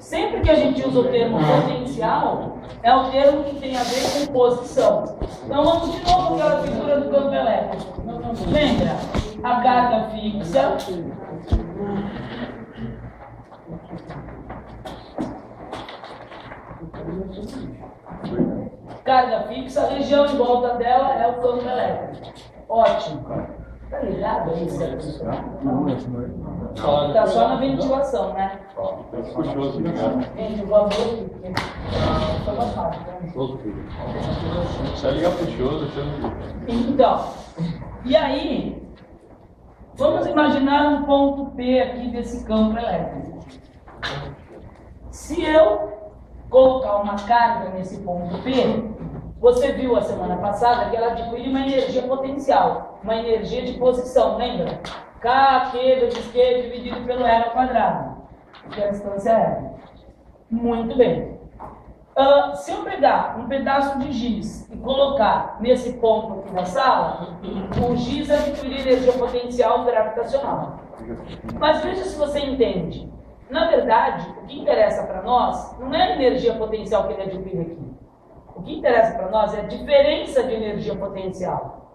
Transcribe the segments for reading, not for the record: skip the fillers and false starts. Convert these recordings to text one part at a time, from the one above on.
Sempre que a gente usa o termo potencial, é o termo que tem a ver com posição. Então vamos de novo aquela figura do campo elétrico. Lembra? A carga fixa. Carga fixa, a região em volta dela é o campo elétrico. Ótimo. Tá ligado aí, certo? Não. Tá só na ventilação, né? Gente, vou abrir aqui. Só ligar puxoso, Então, e aí, vamos imaginar um ponto P aqui desse campo elétrico. Se eu colocar uma carga nesse ponto P, você viu a semana passada que ela adquire uma energia potencial, uma energia de posição, lembra? K, Q vezes Q dividido pelo R ao quadrado, que é a distância R. Muito bem. Se eu pegar um pedaço de giz e colocar nesse ponto aqui da sala, o giz adquire energia potencial gravitacional. Mas veja se você entende. Na verdade, o que interessa para nós não é a energia potencial que ele adquire aqui. O que interessa para nós é a diferença de energia potencial.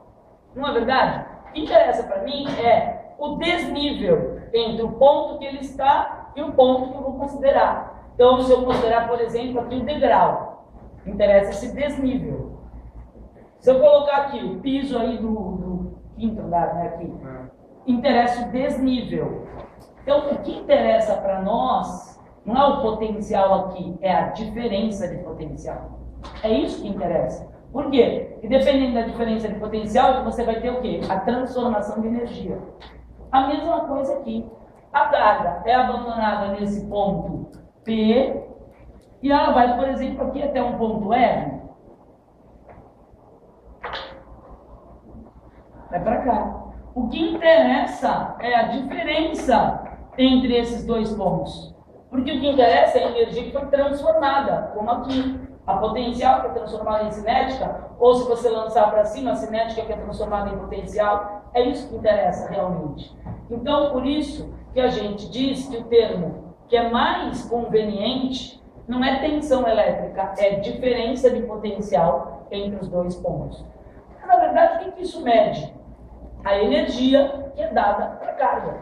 Não é verdade? O que interessa para mim é o desnível entre o ponto que ele está e o ponto que eu vou considerar. Então, se eu considerar, por exemplo, aqui o degrau, interessa esse desnível. Se eu colocar aqui o piso aí do quinto andar, né, aqui, interessa o desnível. Então, o que interessa para nós não é o potencial aqui, é a diferença de potencial. É isso que interessa. Por quê? E dependendo da diferença de potencial, você vai ter o quê? A transformação de energia. A mesma coisa aqui. A carga é abandonada nesse ponto P e ela vai, por exemplo, aqui até um ponto R. Vai para cá. O que interessa é a diferença entre esses dois pontos. Porque o que interessa é a energia que foi transformada, como aqui. A potencial que é transformada em cinética, ou se você lançar para cima, a cinética que é transformada em potencial, é isso que interessa realmente. Então, por isso que a gente diz que o termo que é mais conveniente não é tensão elétrica, é diferença de potencial entre os dois pontos. Na verdade, o que isso mede? A energia que é dada para a carga.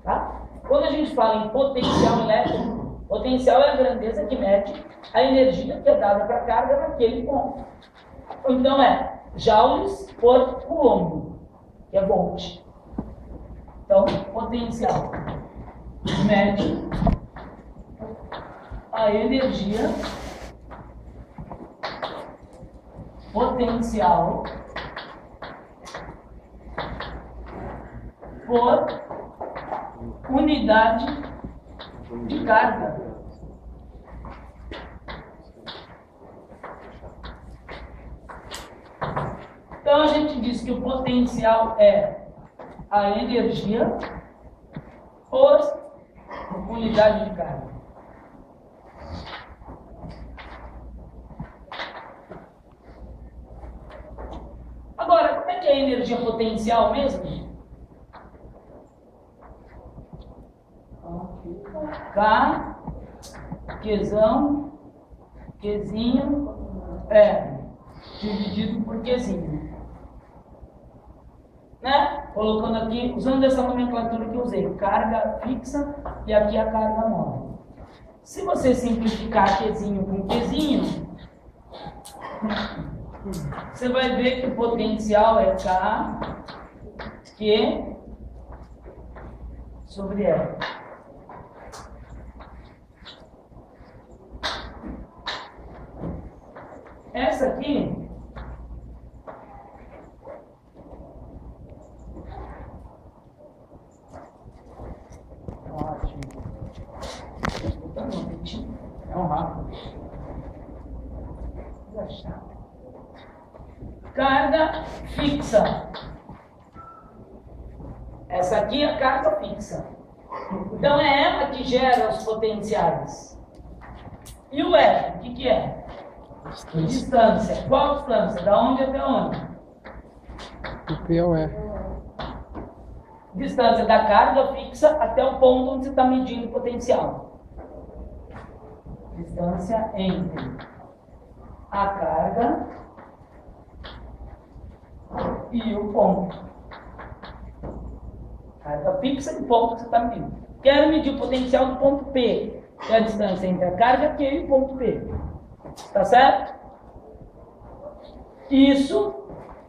Tá? Quando a gente fala em potencial elétrico, potencial é a grandeza que mede a energia que é dada para a carga naquele ponto. Então é joules por coulomb, que é volt. Então, potencial mede a energia potencial por unidade de carga. Então a gente diz que o potencial é a energia por unidade de carga. Agora, como é que é a energia potencial mesmo? K, Qzão, Qzinho, dividido por Qzinho. Né? Colocando aqui, usando essa nomenclatura que eu usei, carga fixa e aqui a carga móvel. Se você simplificar Qzinho com Qzinho, você vai ver que o potencial é K, Q sobre R. Essa aqui ótimo. É um rápido. Carga fixa. Essa aqui é a carga fixa. Então é ela que gera os potenciais. E o R, o que é? Distância. Qual distância? Da onde até onde? O P é o R. Distância da carga fixa até o ponto onde você está medindo o potencial. Distância entre a carga e o ponto. Carga fixa e ponto que você está medindo. Quero medir o potencial do ponto P, que é a distância entre a carga Q e o ponto P. Tá certo? Isso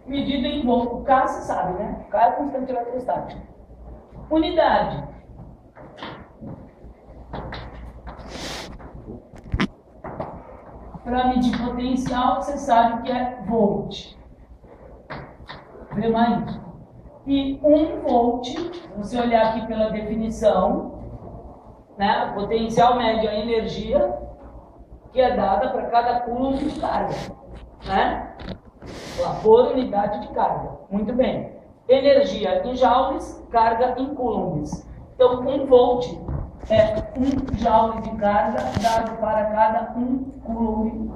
medido em volt. O K você sabe, né? O K é constante eletrostática. Unidade. Para medir potencial, você sabe que é volt. Vê mais. E 1 volt, se você olhar aqui pela definição, né? O potencial mede a energia que é dada para cada coulomb de carga, né? Por unidade de carga. Muito bem. Energia em joules, carga em coulombs. Então, 1 volt é 1 joule de carga dado para cada 1 coulomb.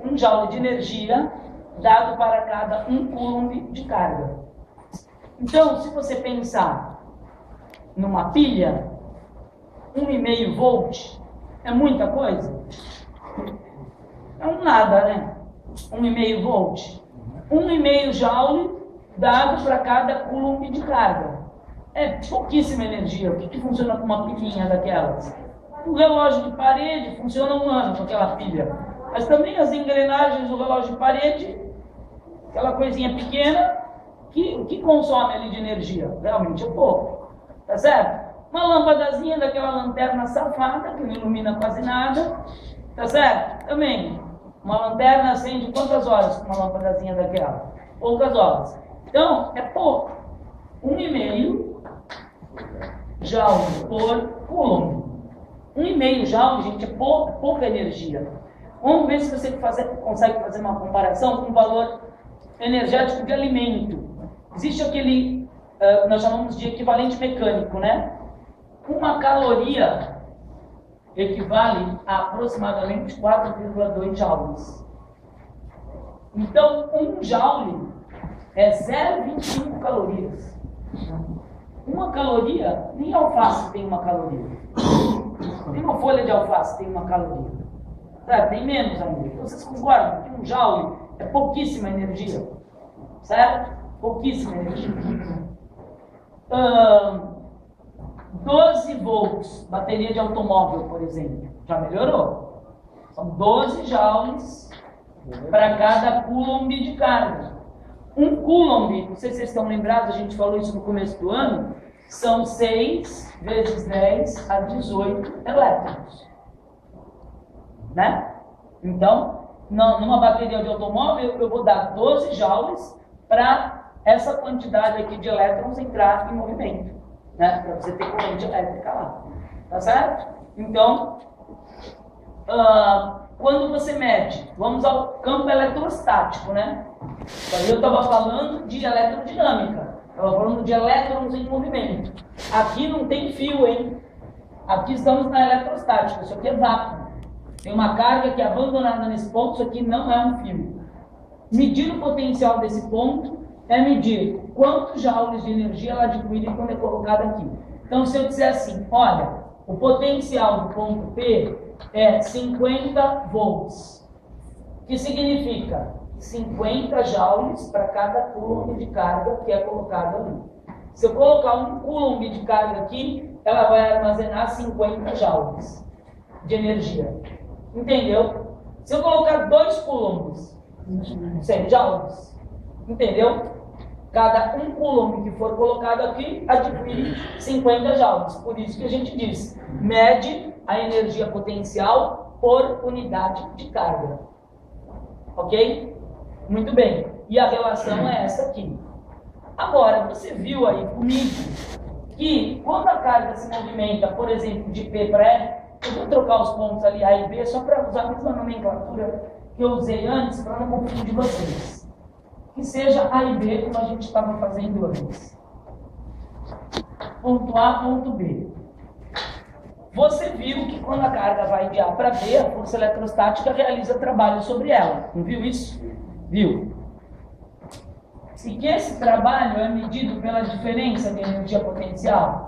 1 joule de energia dado para cada 1 coulomb de carga. Então, se você pensar numa pilha, 1,5 volt é muita coisa? É um nada, né? 1,5 volt. 1,5 joule dado para cada coulomb de carga. É pouquíssima energia. O que funciona com uma pilhinha daquelas? O relógio de parede funciona 1 ano com aquela pilha. Mas também as engrenagens do relógio de parede, aquela coisinha pequena, o que consome ali de energia? Realmente é pouco. Tá certo? Uma lâmpadazinha daquela lanterna safada, que não ilumina quase nada. Tá certo? Também. Uma lanterna acende quantas horas com uma lâmpadazinha daquela? Poucas horas. Então, é pouco. 1,5 joule por coulomb. 1,5 joule, gente, é pouca energia. Vamos ver se você consegue fazer uma comparação com o valor energético de alimento. Existe aquele, nós chamamos de equivalente mecânico, né? Uma caloria equivale a aproximadamente 4,2 joules. Então, 1 joule é 0,25 calorias. Uma caloria, nem alface tem uma caloria. Nem uma folha de alface tem uma caloria. Tem menos ainda. Então, vocês concordam que 1 joule é pouquíssima energia? Certo? Pouquíssima energia. 12 volts, bateria de automóvel, por exemplo. Já melhorou? São 12 joules para cada coulomb de carga. 1 coulomb, não sei se vocês estão lembrados, a gente falou isso no começo do ano, são 6 vezes 10 a 18 elétrons. Né? Então, numa bateria de automóvel, eu vou dar 12 joules para essa quantidade aqui de elétrons entrar em movimento, né? Para você ter corrente elétrica lá. Tá certo? Então, quando você mede, vamos ao campo eletrostático, né? Aí eu estava falando de eletrodinâmica, estava falando de elétrons em movimento. Aqui não tem fio, hein? Aqui estamos na eletrostática, isso aqui é vácuo. Tem uma carga que é abandonada nesse ponto, isso aqui não é um fio. Medir o potencial desse ponto é medir quantos joules de energia ela adquire quando é colocada aqui. Então, se eu disser assim, olha, o potencial do ponto P é 50 volts, que significa 50 joules para cada coulomb de carga que é colocado ali. Se eu colocar 1 coulomb de carga aqui, ela vai armazenar 50 joules de energia. Entendeu? Se eu colocar 2 coulombs, 100 joules. Entendeu? Cada 1 coulomb que for colocado aqui adquire 50 joules. Por isso que a gente diz, mede a energia potencial por unidade de carga. Ok? Muito bem. E a relação é essa aqui. Agora, você viu aí comigo que quando a carga se movimenta, por exemplo, de P para E, eu vou trocar os pontos ali A e B só para usar a mesma nomenclatura que eu usei antes, para não confundir vocês. Que seja A e B, como a gente estava fazendo antes. Ponto A, ponto B. Você viu que quando a carga vai de A para B, a força eletrostática realiza trabalho sobre ela. Não viu isso? Viu? E que esse trabalho é medido pela diferença de energia potencial.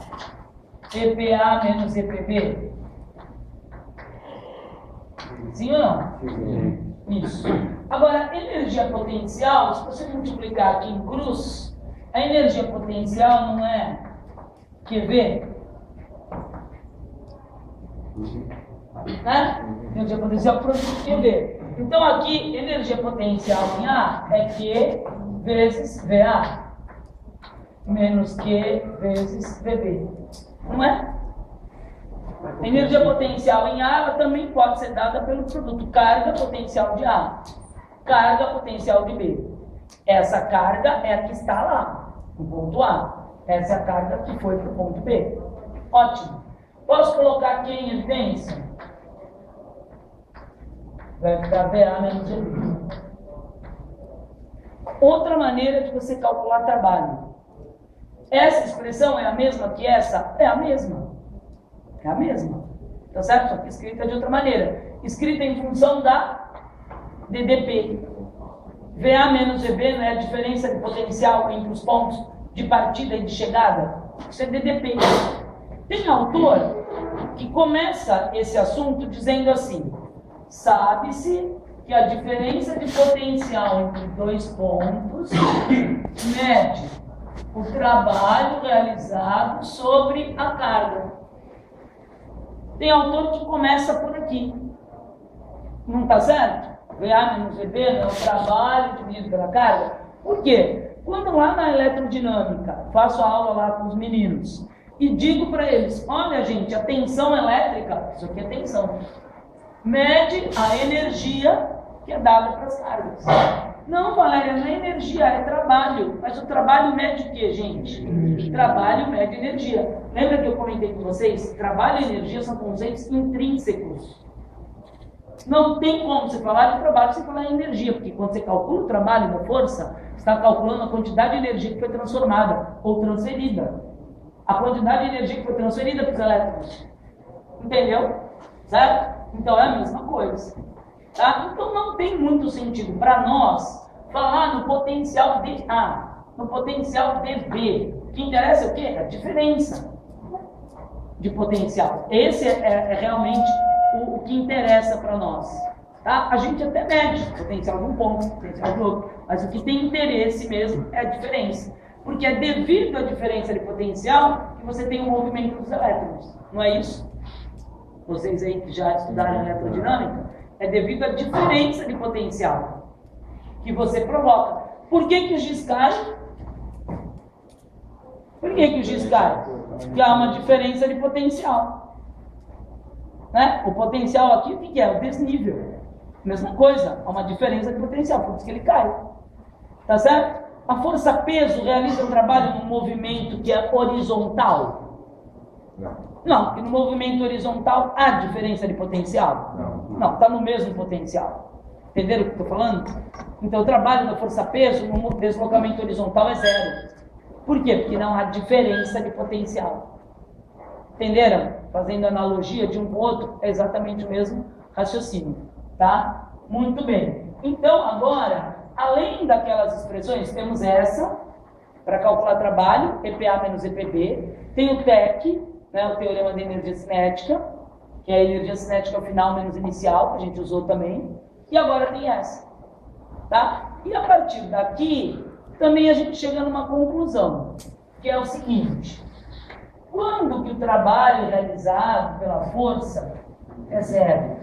EPA menos EPB. Sim ou não? Isso. Agora, energia potencial, se você multiplicar aqui em cruz, a energia potencial não é QV? Né? Energia potencial produto QV. Então aqui, energia potencial em A é Q vezes VA menos Q vezes VB. Não é? A energia potencial em A ela também pode ser dada pelo produto carga potencial de A, carga potencial de B. Essa carga é a que está lá, no ponto A. Essa é a carga que foi para o ponto B. Ótimo. Posso colocar aqui em evidência? Vai ficar VA menos VB. Outra maneira de você calcular trabalho. Essa expressão é a mesma que essa? É a mesma. É a mesma. Tá certo? Só que escrita de outra maneira. Escrita em função da DDP. VA menos VB não é a diferença de potencial entre os pontos de partida e de chegada? Isso é DDP. Tem autor que começa esse assunto dizendo assim: sabe-se que a diferença de potencial entre dois pontos mede o trabalho realizado sobre a carga. Tem autor que começa por aqui. Não está certo? VA menos VB é o trabalho dividido pela carga. Por quê? Quando lá na eletrodinâmica, faço a aula lá com os meninos e digo para eles: olha gente, a tensão elétrica, isso aqui é tensão, mede a energia que é dada para as cargas. Não, Valéria, não é energia, é trabalho. Mas o trabalho mede o quê, gente? Trabalho mede energia. Lembra que eu comentei com vocês? Trabalho e energia são conceitos intrínsecos. Não tem como você falar de trabalho sem falar em energia, porque quando você calcula o trabalho da força, você está calculando a quantidade de energia que foi transformada ou transferida. A quantidade de energia que foi transferida para os elétrons. Entendeu? Certo? Então é a mesma coisa. Tá? Então não tem muito sentido para nós falar no potencial de A, no potencial de B. O que interessa é o quê? A diferença de potencial. Esse é realmente o que interessa para nós. Tá? A gente até mede o potencial de um ponto, o potencial do outro, mas o que tem interesse mesmo é a diferença. Porque é devido à diferença de potencial que você tem o movimento dos elétrons. Não é isso? Vocês aí que já estudaram eletrodinâmica, é devido à diferença de potencial que você provoca. Por que o giz cai? Por que o giz cai? Porque há uma diferença de potencial. Né? O potencial aqui, o que é? O desnível. Mesma coisa, há uma diferença de potencial, por isso que ele cai. Tá certo? A força-peso realiza um trabalho num movimento que é horizontal? Não, porque no movimento horizontal há diferença de potencial. Não, está no mesmo potencial. Entenderam o que eu estou falando? Então o trabalho da força-peso no deslocamento horizontal é zero. Por quê? Porque não há diferença de potencial. Entenderam? Fazendo analogia de um com o outro, é exatamente o mesmo raciocínio. Tá? Muito bem. Então agora, além daquelas expressões, temos essa, para calcular trabalho, EPA menos EPB. Tem o TEC, né, o Teorema da Energia Cinética, que é a energia cinética final menos inicial, que a gente usou também. E agora tem essa. Tá? E a partir daqui, também a gente chega numa conclusão, que é o seguinte: quando que o trabalho realizado pela força é zero?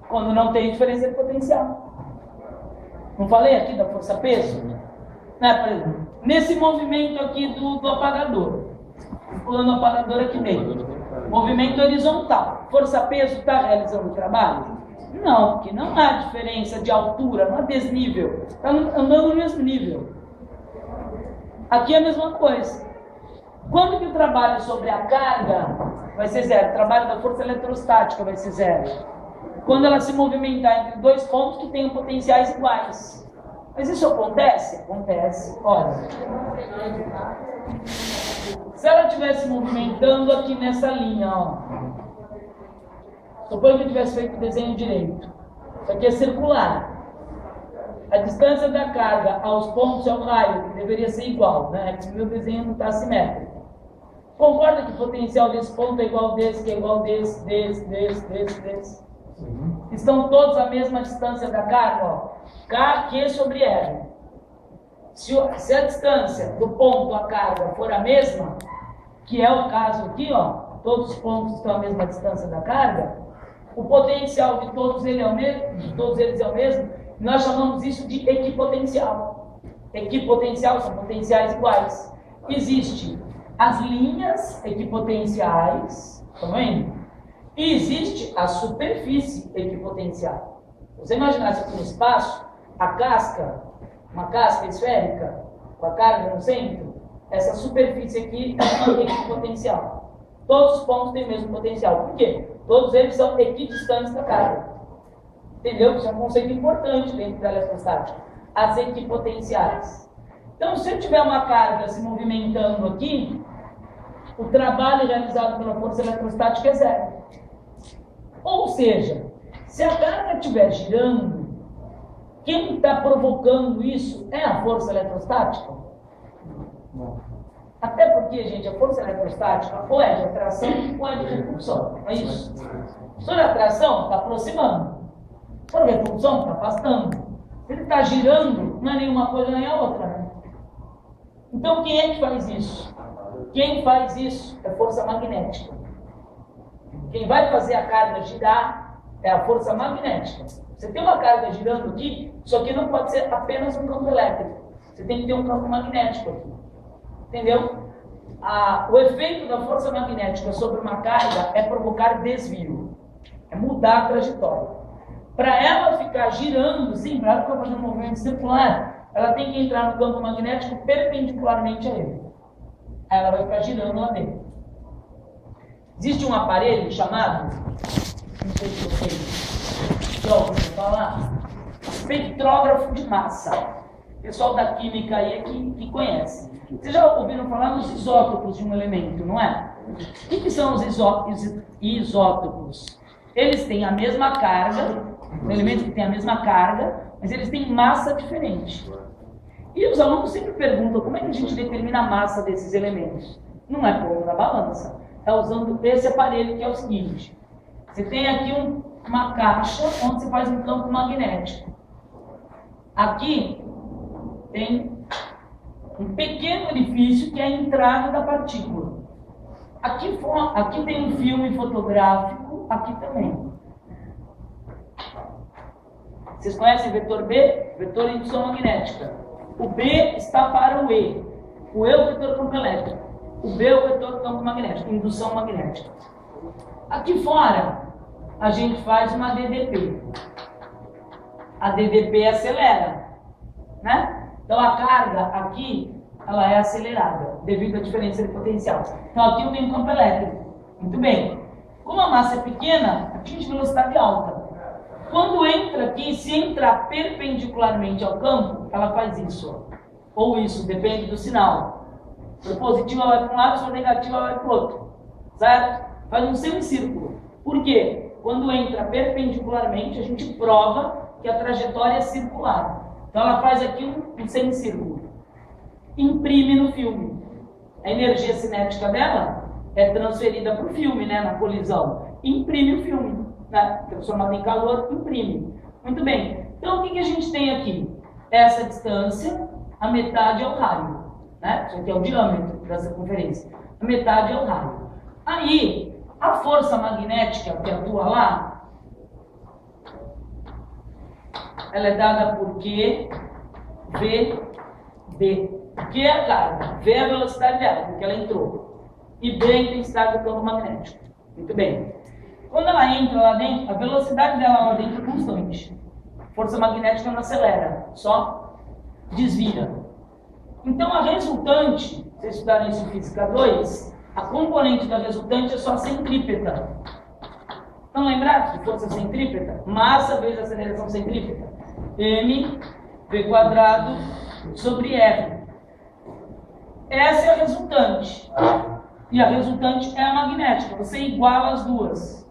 Quando não tem diferença de potencial. Não falei aqui da força-peso? Né, por exemplo, nesse movimento aqui do apagador. Pulando o apagador aqui dentro. Movimento horizontal. Força-peso está realizando o trabalho? Não, porque não há diferença de altura, não há desnível. Está andando no mesmo nível. Aqui é a mesma coisa. Quando que o trabalho sobre a carga vai ser zero? O trabalho da força eletrostática vai ser zero. Quando ela se movimentar entre dois pontos que tenham potenciais iguais. Mas isso acontece? Acontece. Olha. Se ela estivesse movimentando aqui nessa linha, ó. Suponho que eu tivesse feito o desenho direito. Isso aqui é circular. A distância da carga aos pontos é o raio, que deveria ser igual, né? Porque o meu desenho não está simétrico. Concorda que o potencial desse ponto é igual desse, que é igual desse? Estão todos à mesma distância da carga, ó. K sobre R. Se a distância do ponto à carga for a mesma, que é o caso aqui, ó, todos os pontos estão à mesma distância da carga, o potencial de todos eles é o mesmo, nós chamamos isso de equipotencial. Equipotencial são potenciais iguais. Existe as linhas equipotenciais, estão vendo? E existe a superfície equipotencial. Se você imaginasse aqui no espaço, a casca, uma casca esférica, com a carga no centro, essa superfície aqui é uma equipotencial. Todos os pontos têm o mesmo potencial. Por quê? Todos eles são equidistantes da carga. Entendeu? Isso é um conceito importante dentro da eletrostática. As equipotenciais. Então, se eu tiver uma carga se movimentando aqui, o trabalho realizado pela força eletrostática é zero. Ou seja, se a carga estiver girando, quem está provocando isso é a força eletrostática? Não. Até porque, gente, a força eletrostática ou é de atração ou é de repulsão. Não é isso? Se for atração, está aproximando. Se for repulsão, está afastando. Se ele está girando, não é nenhuma coisa nem a outra. Né? Então, quem é que faz isso? Quem faz isso é força magnética. Quem vai fazer a carga girar é a força magnética. Você tem uma carga girando aqui, isso aqui não pode ser apenas um campo elétrico. Você tem que ter um campo magnético aqui. Entendeu? O efeito da força magnética sobre uma carga é provocar desvio. É mudar a trajetória. Para ela ficar girando, sim, para ela ficar fazendo um movimento circular, ela tem que entrar no campo magnético perpendicularmente a ele. Aí ela vai ficar girando lá dentro. Existe um aparelho chamado, não sei se vocês já ouviram falar, espectrógrafo de massa. O pessoal da química aí é que conhece. Vocês já ouviram falar nos isótopos de um elemento, não é? O que são os isótopos? Eles têm a mesma carga, elementos que têm a mesma carga, mas eles têm massa diferente. E os alunos sempre perguntam como é que a gente determina a massa desses elementos. Não é pondo na balança, é usando esse aparelho que é o seguinte. Você tem aqui uma caixa onde você faz um campo magnético. Aqui tem um pequeno orifício que é a entrada da partícula. Aqui tem um filme fotográfico, aqui também. Vocês conhecem o vetor B? Vetor indução magnética. O B está para o E. O E é o vetor campo elétrico. O B é o vetor campo magnético, indução magnética. Aqui fora, a gente faz uma DDP. A DDP acelera, né? Então a carga aqui, ela é acelerada, devido à diferença de potencial. Então aqui eu tenho um campo elétrico. Muito bem. Como a massa é pequena, atinge velocidade alta. Quando entra aqui, se entrar perpendicularmente ao campo, ela faz isso. Ou isso, depende do sinal. Se for positivo, ela vai para um lado, se for negativo, ela vai para o outro. Certo? Faz um semicírculo. Por quê? Quando entra perpendicularmente, a gente prova que a trajetória é circular. Então ela faz aqui um semicírculo. Imprime no filme. A energia cinética dela é transferida para o filme, né, na colisão. Imprime o filme. Né? Transformado em calor, imprime. Muito bem. Então o que a gente tem aqui? Essa distância, a metade é o raio. Né? Isso aqui é o diâmetro da circunferência. A metade é o raio. Aí, a força magnética que atua lá, ela é dada por Q, V, D. Q é a carga, V é a velocidade dela, porque ela entrou. E B é a intensidade do campo magnético. Muito bem. Quando ela entra lá dentro, a velocidade dela lá dentro é constante. Força magnética não acelera, só desvia. Então a resultante, se vocês estudarem isso em Física 2, a componente da resultante é só a centrípeta. Estão lembrados de força centrípeta? Massa vezes aceleração centrípeta. M, V quadrado, sobre R. Essa é a resultante. E a resultante é a magnética. Você iguala as duas.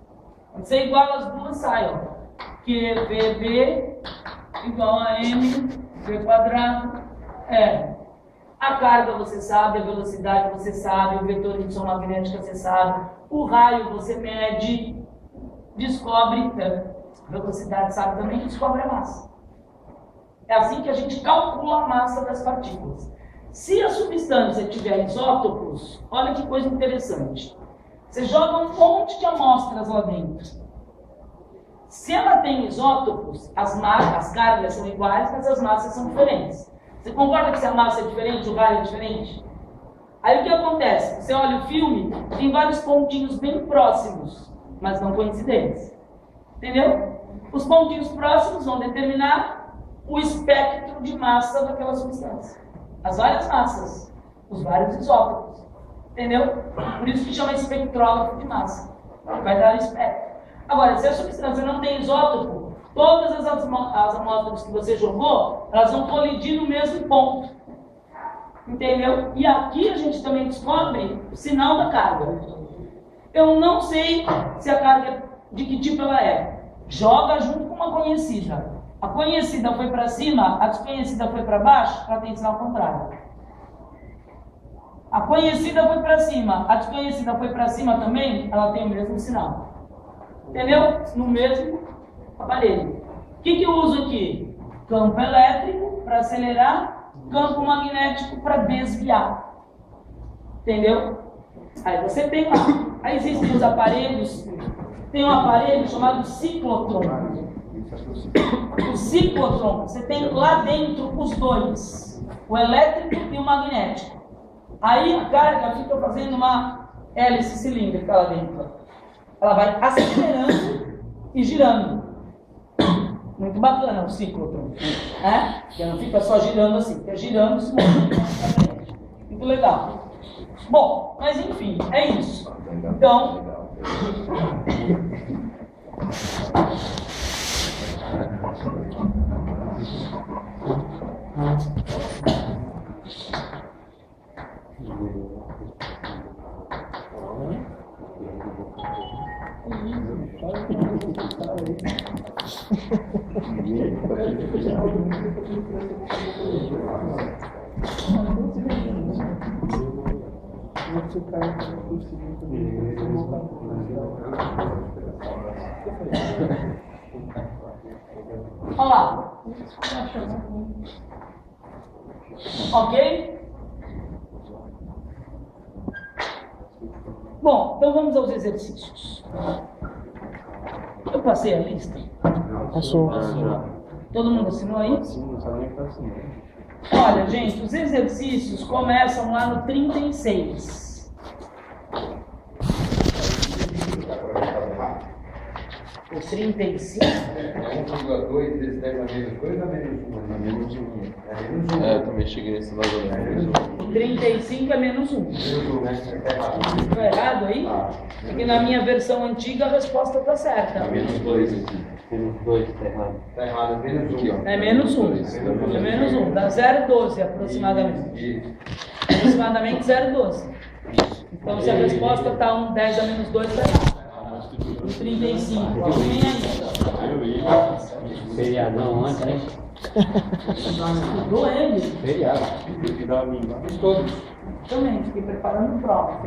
Quando você iguala as duas, sai, ó. QVB igual a M, V quadrado, R. A carga você sabe, a velocidade você sabe, o vetor de indução magnética você sabe, o raio você mede, descobre, a velocidade sabe também, descobre a massa. É assim que a gente calcula a massa das partículas. Se a substância tiver isótopos, olha que coisa interessante. Você joga um monte de amostras lá dentro. Se ela tem isótopos, as cargas são iguais, mas as massas são diferentes. Você concorda que se a massa é diferente, o raio é diferente? Aí o que acontece? Você olha o filme, tem vários pontinhos bem próximos, mas não coincidentes. Entendeu? Os pontinhos próximos vão determinar o espectro de massa daquela substância. As várias massas, os vários isótopos. Entendeu? Por isso que chama espectrógrafo de massa. Vai dar o espectro. Agora, se a substância não tem isótopo, todas as amostras que você jogou, elas vão colidir no mesmo ponto. Entendeu? E aqui a gente também descobre o sinal da carga. Eu não sei se a carga, de que tipo ela é. Joga junto com uma conhecida. A conhecida foi para cima, a desconhecida foi para baixo, ela tem sinal contrário. A conhecida foi para cima, a desconhecida foi para cima também, ela tem o mesmo sinal. Entendeu? No mesmo aparelho. O que eu uso aqui? Campo elétrico para acelerar, campo magnético para desviar. Entendeu? Aí você tem lá. Aí existem os aparelhos. Tem um aparelho chamado ciclotron. O ciclotron, você tem lá dentro os dois, o elétrico e o magnético. Aí a carga fica fazendo uma hélice cilíndrica lá dentro. Ela vai acelerando e girando. Muito bacana o ciclotron, né? Que não fica só girando assim, fica girando e se movendo. Muito legal. Bom, mas enfim, é isso. Então, olha lá. Ok? Bom, então vamos aos exercícios. Eu passei a lista? Passou. Todo mundo assinou aí? Olha, gente, os exercícios começam lá no 36. O 35? 1,2 vezes 10 a menos 2 a menos 1? É menos 1. É, eu também cheguei nesse valor. O 35 é menos 1. Estou errado aí? Porque na minha versão antiga a resposta está certa. Menos 2 aqui. Menos 2, está errado. Está errado, é menos 1. Aqui, ó. É menos 1. É menos 1. Dá 0,12 aproximadamente. Aproximadamente 0,12. Então se a resposta está 10 a menos 2, está errado. O 35. Alguém aí? Feriadão antes, hein? Estudou ele? Feriado. Todos. Também, fiquei preparando prova.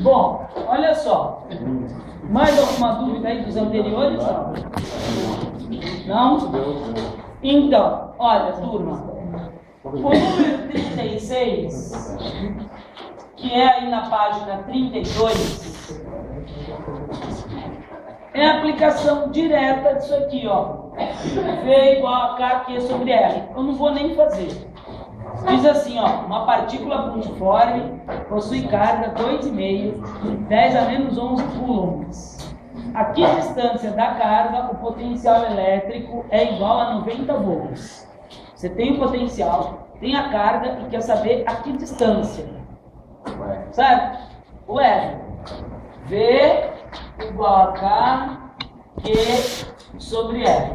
Bom, olha só. Mais alguma dúvida aí dos anteriores? Não? Então, olha, turma. O número 36, que é aí na página 32, é a aplicação direta disso aqui, ó. V igual a K sobre R. Eu não vou nem fazer. Diz assim, ó, uma partícula puntiforme possui carga 2,5, 10 a menos 11 coulombs. A que distância da carga o potencial elétrico é igual a 90 volts? Você tem o potencial, tem a carga e quer saber a que distância. Certo? O R. V igual a K, Q sobre R.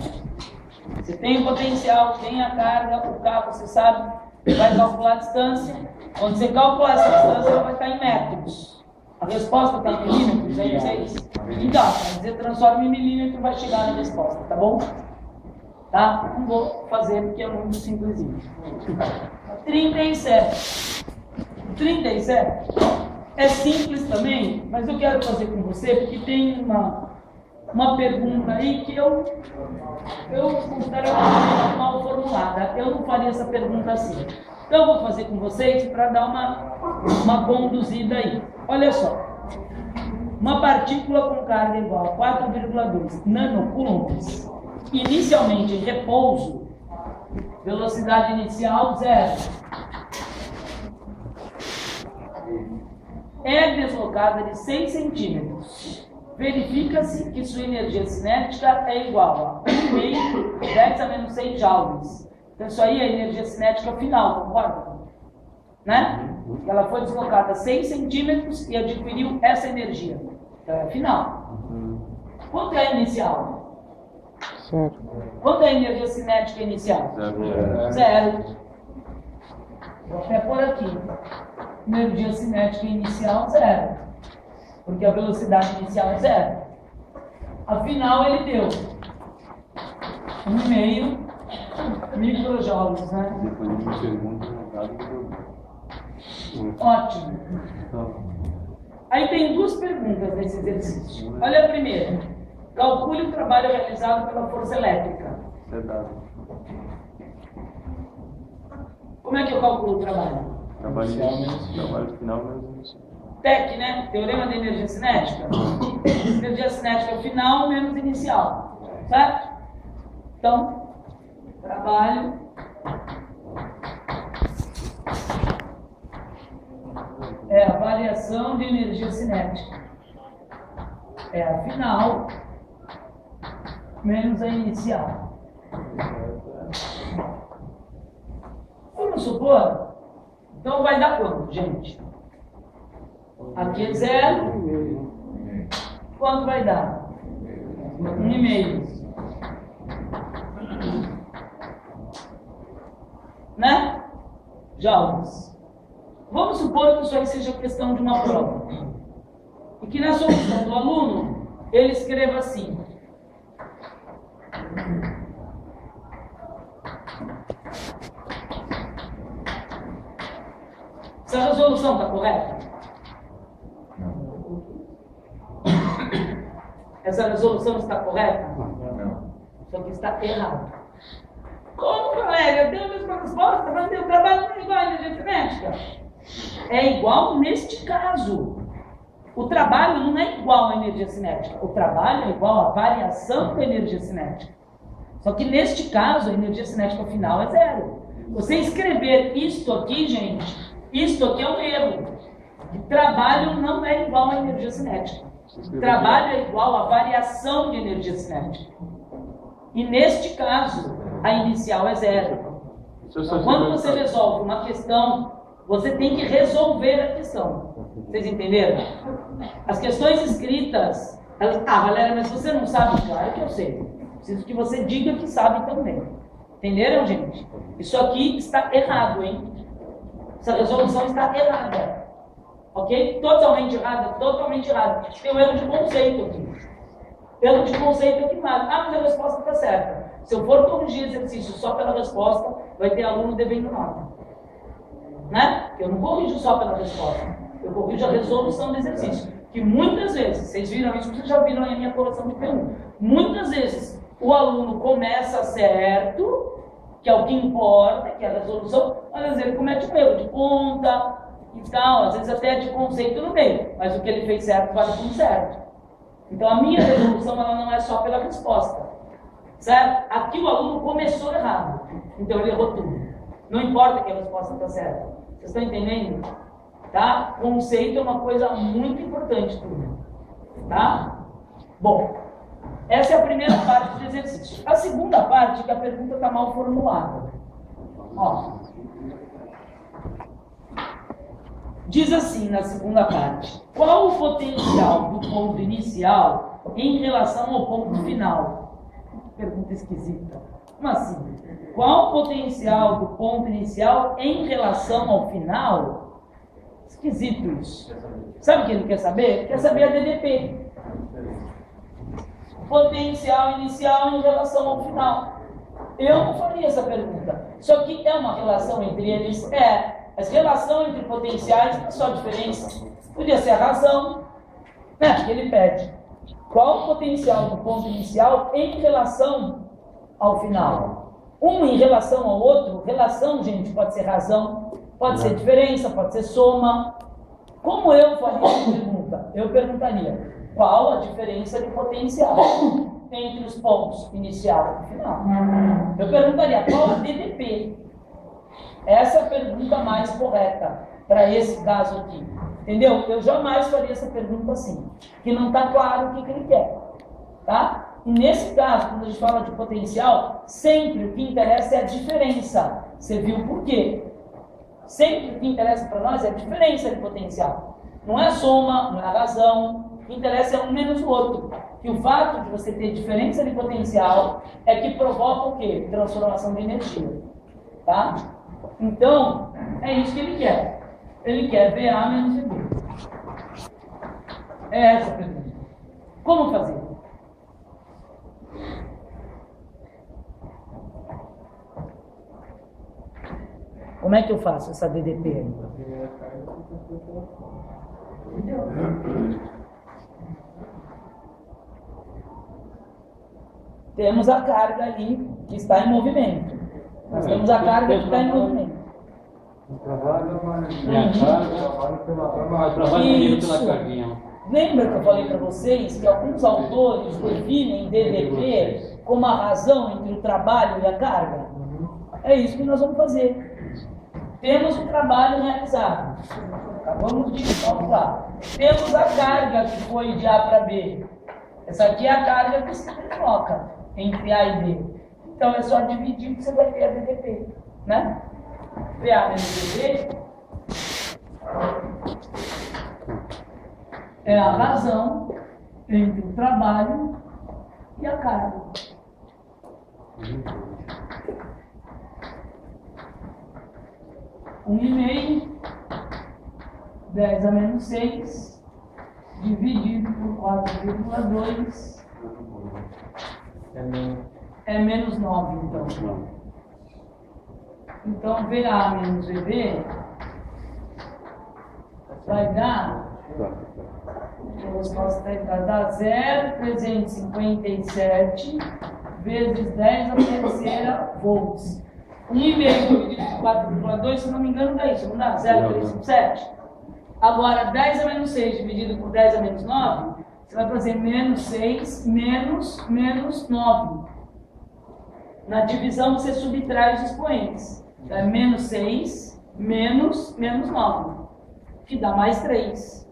Você tem o potencial, tem a carga, o K você sabe, vai calcular a distância. Quando você calcular essa distância, ela vai estar em metros. A resposta está em milímetros, é isso? Então, quer dizer, transforma em milímetro e vai chegar na resposta, tá bom? Tá? Não vou fazer porque é muito simplesinho. 37. 37 é simples também, mas eu quero fazer com você porque tem uma pergunta aí que eu considero mal formulada. Eu não faria essa pergunta assim. Então eu vou fazer com vocês para dar uma conduzida aí. Olha só. Uma partícula com carga igual a 4,2 nanocoulombs, inicialmente em repouso, velocidade inicial 0. É deslocada de 6 centímetros. Verifica-se que sua energia cinética é igual a 1,5 10 a menos 6 joules. Então isso aí é a energia cinética final, concorda? Né? Ela foi deslocada 6 centímetros e adquiriu essa energia. Então é final. Quanto é a inicial? 0. Quanto é a energia cinética inicial? 0. Vou até por aqui. Energia cinética inicial 0. Porque a velocidade inicial é 0. Afinal ele deu 1,5 microjoules, né? Depois de uma pergunta, nada que eu Ótimo. Aí tem duas perguntas nesse exercício. Olha a primeira. Calcule o trabalho realizado pela força elétrica. Como é que eu calculo o trabalho? Trabalho final menos TEC, né? Teorema da energia cinética. Energia cinética final menos inicial. Certo? Então, trabalho é a variação de energia cinética. É a final menos a inicial. Vamos supor. Então vai dar quanto, gente? Aqui é 0. Quanto vai dar? 1,5. Né? Joules. Vamos supor que isso aí seja questão de uma prova. E que na solução do aluno, ele escreva assim. Essa resolução está correta? Essa resolução está correta? Não. Só que está errado. Como, galera? Eu tenho a mesma resposta, mas meu trabalho não é igual à energia cinética. É igual neste caso. O trabalho não é igual à energia cinética. O trabalho é igual à variação da energia cinética. Só que neste caso, a energia cinética final é 0. Você escrever isto aqui, gente, isto aqui é um erro. O trabalho não é igual à energia cinética. O trabalho é igual à variação de energia cinética. E neste caso, a inicial é 0. Então, quando você resolve uma questão, você tem que resolver a questão. Vocês entenderam? As questões escritas, elas, Valéria, mas você não sabe? Claro que eu sei. Preciso que você diga que sabe também. Entenderam, gente? Isso aqui está errado, hein? Essa resolução está errada. Ok? Totalmente errada, totalmente errada. Tem um erro de conceito aqui. Erro de conceito aqui vale. Mas a resposta está certa. Se eu for corrigir exercício só pela resposta, vai ter aluno devendo nota. Né? Eu não corrijo só pela resposta. Eu corrijo a resolução do exercício. Que muitas vezes, vocês viram isso, vocês já viram aí a minha correção de P1. Muitas vezes, o aluno começa certo, que é o que importa, que é a resolução, mas às vezes ele comete um erro de conta e tal, às vezes até de conceito no meio, mas o que ele fez certo vale como certo. Então a minha resolução ela não é só pela resposta, certo? Aqui o aluno começou errado, então ele errou tudo. Não importa que a resposta está certa. Vocês estão entendendo? Tá? Conceito é uma coisa muito importante tudo. Tá? Bom, essa é a primeira parte do exercício. A segunda parte é que a pergunta está mal formulada. Ó. Diz assim na segunda parte: qual o potencial do ponto inicial em relação ao ponto final? Pergunta esquisita. Como assim? Qual o potencial do ponto inicial em relação ao final? Esquisito isso. Sabe o que ele quer saber? Ele quer saber a DDP. Potencial inicial em relação ao final. Eu não faria essa pergunta. Só que é uma relação entre eles? É. Mas relação entre potenciais não é só diferença. Podia ser a razão, né? Que ele pede. Qual o potencial do ponto inicial em relação ao final? Um em relação ao outro. Relação, gente, pode ser razão, pode ser diferença, pode ser soma. Como eu faria essa pergunta? Eu perguntaria, qual a diferença de potencial entre os pontos inicial e final? Eu perguntaria, qual a DDP? Essa é a pergunta mais correta para esse caso aqui. Entendeu? Eu jamais faria essa pergunta assim, que não está claro o que ele quer. Tá? E nesse caso, quando a gente fala de potencial, sempre o que interessa é a diferença. Você viu por quê? Sempre o que interessa para nós é a diferença de potencial. Não é a soma, não é a razão. O que interessa é um menos o outro. E o fato de você ter diferença de potencial é que provoca o quê? Transformação de energia. Tá? Então, é isso que ele quer. Ele quer VA menos VB. É essa a pergunta. Como fazer? Como é que eu faço essa DDP aí? Temos a carga ali que está em movimento. Nós temos a carga que está em movimento. O trabalho é uma trabalho pela carguinha. Lembra que eu falei para vocês que alguns autores definem DDP como a razão entre o trabalho e a carga? É isso que nós vamos fazer. Temos o trabalho realizado. Acabamos de calcular. Temos a carga que foi de A para B. Essa aqui é a carga que se troca entre A e B. Então é só dividir que você vai ter a DDP, né? VA menos VB é a razão entre o trabalho e a carga. 1,5, 10 a menos 6, dividido por 4,2, é menos 9, então. Então, VA menos VB vai dar, vai dar 0,357 vezes 10 a terceira volts. 1,5 dividido por 4,2, se não me engano, dá isso, não dá? 0,357. Agora, 10 a menos 6 dividido por 10 a menos 9, você vai fazer menos 6 menos 9. Na divisão, você subtrai os expoentes. Então, é menos 6 menos 9, que dá mais 3.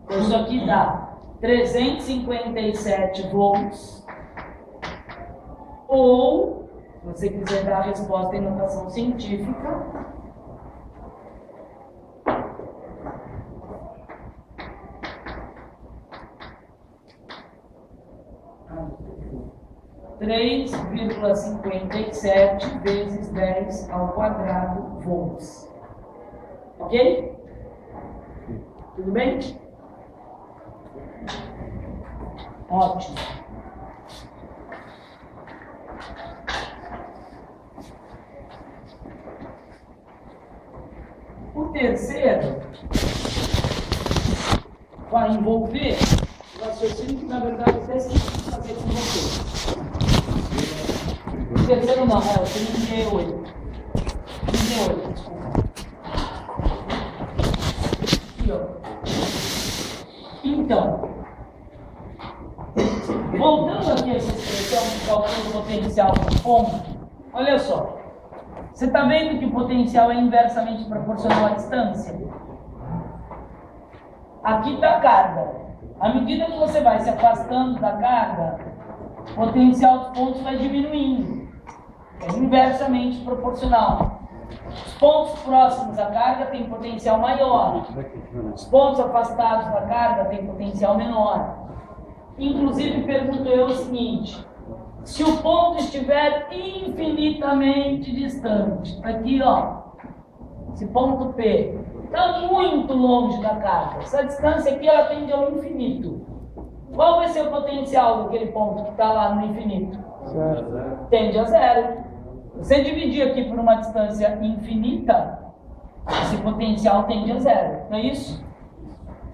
Então, isso aqui dá 357 volts. Ou, se você quiser dar a resposta em notação científica, três vírgula 57 vezes 10 ao quadrado volts. Ok? Tudo bem? Ótimo. O terceiro vai envolver o raciocínio que, na verdade, até esqueci de fazer com você. O terceiro não, é o 38. 38, desculpa. Aqui, ó. Então, voltando aqui a essa expressão de cálculo potencial por ponto, olha só. Você está vendo que o potencial é inversamente proporcional à distância? Aqui está a carga. À medida que você vai se afastando da carga, o potencial dos pontos vai diminuindo. É inversamente proporcional. Os pontos próximos à carga têm potencial maior. Os pontos afastados da carga têm potencial menor. Inclusive, pergunto eu o seguinte: se o ponto estiver infinitamente distante, aqui ó, esse ponto P, está muito longe da carga, essa distância aqui ela tende ao infinito. Qual vai ser o potencial daquele ponto que está lá no infinito? Zero. Tende a zero. Você dividir aqui por uma distância infinita, esse potencial tende a zero, não é isso?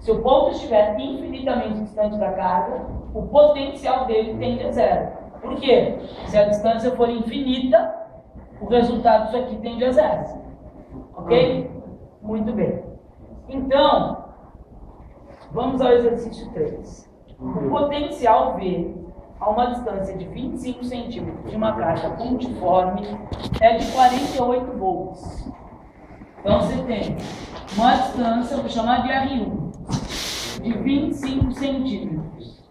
Se o ponto estiver infinitamente distante da carga, o potencial dele tende a zero. Por quê? Se a distância for infinita, o resultado disso aqui tende a zero. Ok? Muito bem. Então, vamos ao exercício 3. O potencial V a uma distância de 25 centímetros de uma carga pontiforme é de 48 volts. Então você tem uma distância, vou chamar de R1, de 25 centímetros.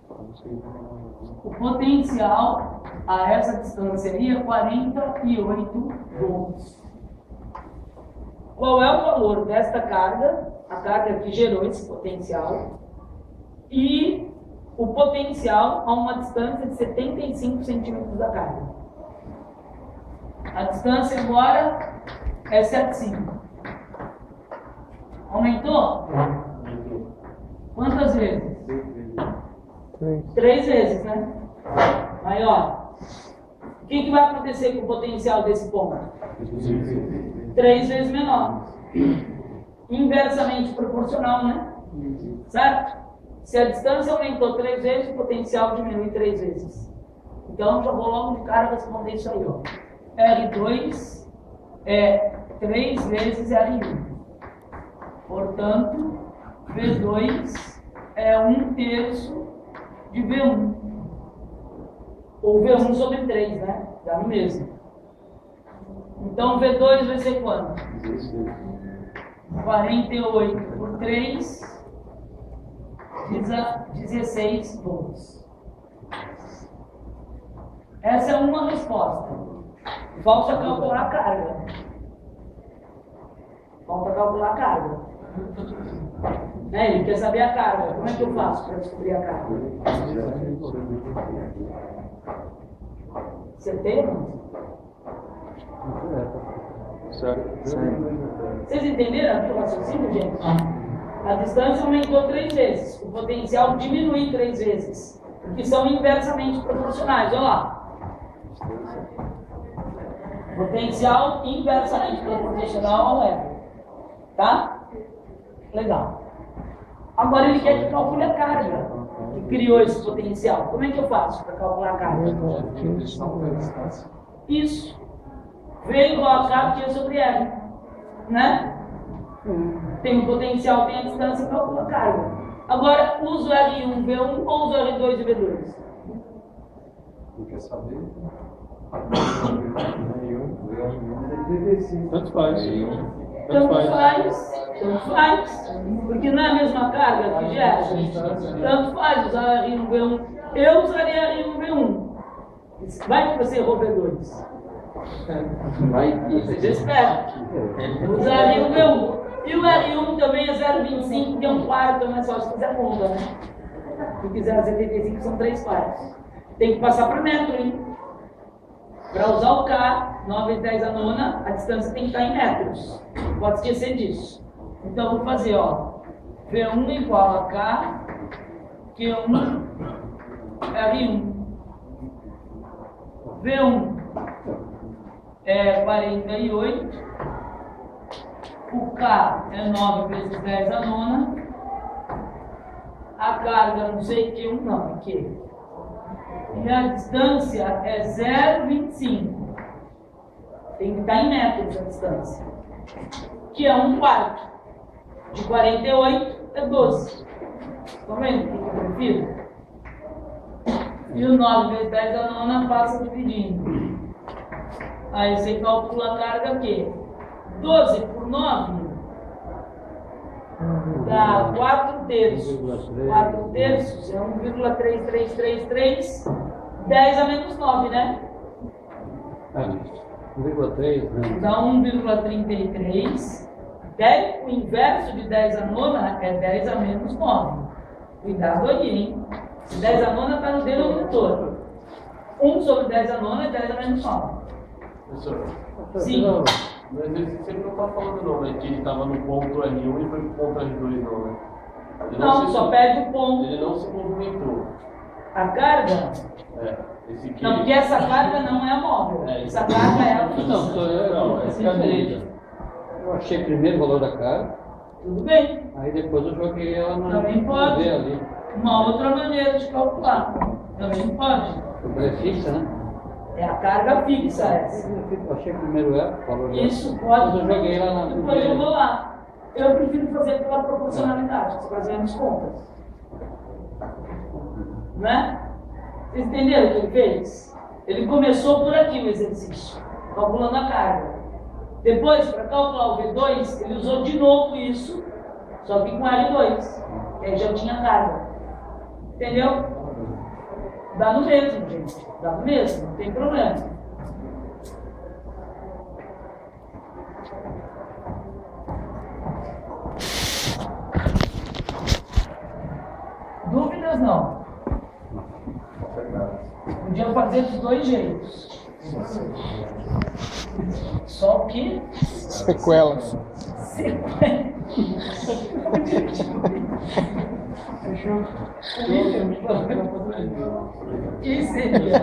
O potencial a essa distância aí é 48 volts. Qual é o valor desta carga, a carga que gerou esse potencial, e o potencial a uma distância de 75 centímetros da carga? A distância agora é 7,5. Aumentou? Quantas vezes? 3 vezes, né? Maior. O que vai acontecer com o potencial desse ponto? 3 vezes menor. Inversamente proporcional, né? Certo? Se a distância aumentou 3 vezes, o potencial diminui 3 vezes. Então, já vou logo de cara responder isso aí, ó. R2 é 3 vezes R1. Portanto, V2 é 1/3 de V1. Ou V1 sobre 3, né? Dá no mesmo. Então, V2 vai ser quanto? 48 por 3, 16 volts. Essa é uma resposta. Falta calcular a carga. Falta calcular a carga. Ele quer saber a carga. Como é que eu faço para descobrir a carga? Certeiro? Vocês entenderam aqui o raciocínio, gente? A distância aumentou 3 vezes. O potencial diminui 3 vezes. Que são inversamente proporcionais. Olha lá. Potencial inversamente proporcional ao R. Tá? Legal. Agora ele quer que calcule a carga que criou esse potencial. Como é que eu faço para calcular a carga? Isso. V igual a K Q sobre R. Né? Tem o potencial, tem a distância, calcula a carga. Agora, uso R1, V1 ou uso R2 e V2? Não quer saber? Tanto faz. Tanto faz. Porque não é a mesma carga que gera. Tanto faz usar R1, V1. Eu usaria R1, V1. Vai que você errou V2. Você espera. Usar R1, V1. E o R1 também é 0,25, que é 1/4, né? Só se fizer conta, né? Se quiser 75, são 3/4. Tem que passar para metro, hein? Para usar o K, 9 vezes 10 a nona, a distância tem que estar em metros. Não pode esquecer disso. Então, vou fazer, ó. V1 igual a K, Q1, R1. V1 é 48. O K é 9 vezes 10 a nona. A carga, não sei que, não, é Q. E a distância é 0,25. Tem que estar em metros a distância. Que é 1/4. De 48 é 12. Estão vendo o que eu prefiro? E o 9 vezes 10 a nona passa dividindo. Aí você calcula a carga aqui. 12 por 9 dá 4/3. 4/3 é 1,3333. 10 a menos 9, né? 1,3, né? Dá 1,33. O inverso de 10 a nona é 10 a menos 9. Cuidado aí, hein? 10 a nona está no denominador. 1 sobre 10 a nona é 10 a menos 9. Professor, Sim. no exercício ele não está falando não, né? Que ele estava no ponto R1 e foi pro ponto R2 não, né? Ele Não, se- só perde o ponto. Ele não se movimentou. A carga, Esse aqui. não, porque essa carga não é a móvel. Essa carga é a fixa. Não, essa é a medida. Eu achei primeiro o valor da carga, Tudo bem. aí depois eu joguei ela na Também pode. V ali. Uma outra maneira de calcular. Também pode. Ela é fixa, né? É a carga fixa essa. Eu achei primeiro ela, o valor dela. Isso pode. Depois eu joguei ela na Depois eu vou lá. Eu prefiro fazer pela proporcionalidade, você faz menos contas. Né? Vocês entenderam o que ele fez? Ele começou por aqui o exercício, calculando a carga. Depois, para calcular o V2, ele usou de novo isso, só que com L2, que aí já tinha carga. Entendeu? Dá no mesmo, gente. Dá no mesmo, não tem problema. Dúvidas não. Podia fazer dos dois jeitos. Só que Sequelas. que seria?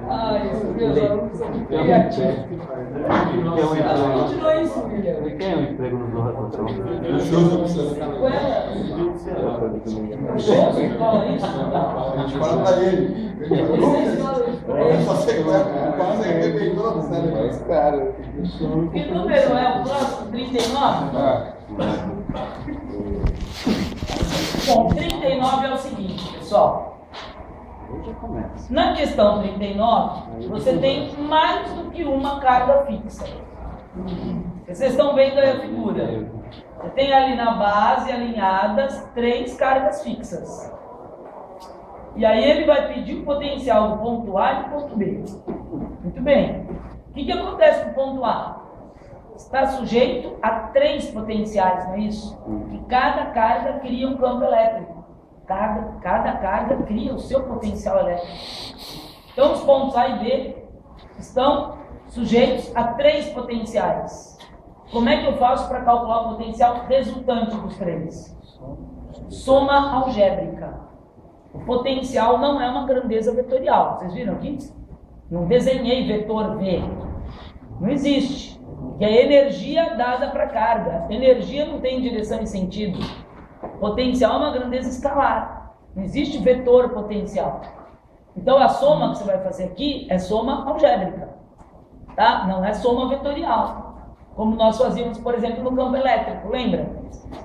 Ai, meus alunos são muito criativos. Continua isso, Guilherme. Quem é o emprego no patrão? Fala isso? Fala pra ele. Cara. Que número é o próximo? 39? Bom, 39 é o seguinte, pessoal. Já começa. Na questão 39, você tem mais do que uma carga fixa. Vocês estão vendo aí a figura. Você tem ali na base, alinhadas, 3 cargas fixas. E aí ele vai pedir o potencial do ponto A e do ponto B. Muito bem. O que acontece com o ponto A? Está sujeito a 3 potenciais, não é isso? E cada carga cria um campo elétrico. Cada carga cria o seu potencial elétrico. Então os pontos A e B estão sujeitos a 3 potenciais. Como é que eu faço para calcular o potencial resultante dos 3? Soma algébrica. O potencial não é uma grandeza vetorial. Vocês viram aqui? Não desenhei vetor V. Não existe. E a energia dada para a carga. Energia não tem direção e sentido. Potencial é uma grandeza escalar. Não existe vetor potencial. Então a soma que você vai fazer aqui é soma algébrica. Tá? Não é soma vetorial. Como nós fazíamos, por exemplo, no campo elétrico. Lembra?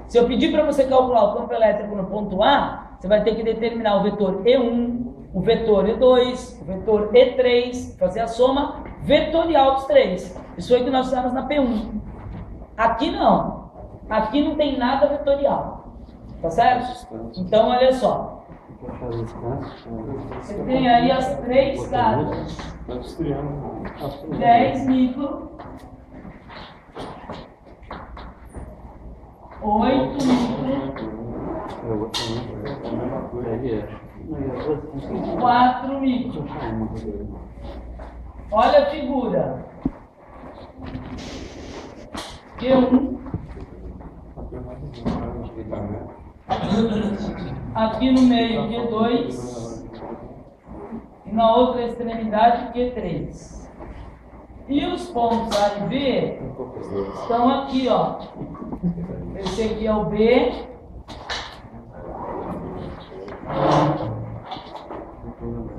Se eu pedir para você calcular o campo elétrico no ponto A, você vai ter que determinar o vetor E1, o vetor E2, o vetor E3, fazer a soma vetorial dos 3. Isso foi o que nós fizemos na P1. Aqui não. Aqui não tem nada vetorial. Tá certo? Então, olha só. Você tem aí as 3 cargas. 10 micro. 8 micro. 4 micro. Olha a figura. Q1. Aqui no meio Q2. E na outra extremidade Q3. E os pontos A e B estão aqui, ó. Esse aqui é o B.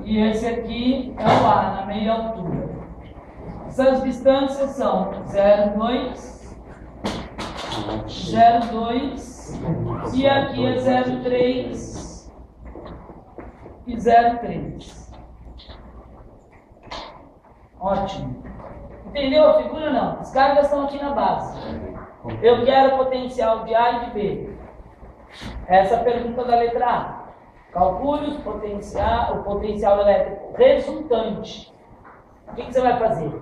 E esse aqui é o A, na meia altura. Essas distâncias são 0,2, 0,2 e aqui é 0,3 e 0,3. Ótimo. Entendeu a figura ou não? As cargas estão aqui na base. Eu quero o potencial de A e de B. Essa é a pergunta da letra A. Calcule o potencial elétrico resultante. O que você vai fazer?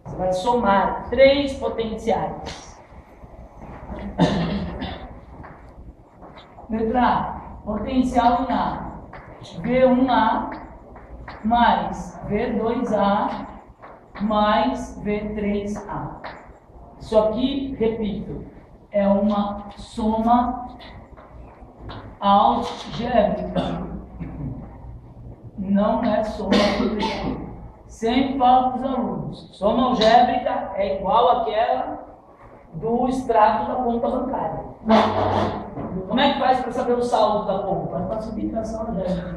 Você vai somar 3 potenciais. Letra A. Potencial em A. V1A mais V2A mais V3A. Isso aqui, repito, é uma soma algébrica. Não é soma algébrica. Sempre falo para os alunos, soma algébrica é igual àquela do extrato da conta bancária. Como é que faz para saber o saldo da conta? Para subtração algébrica.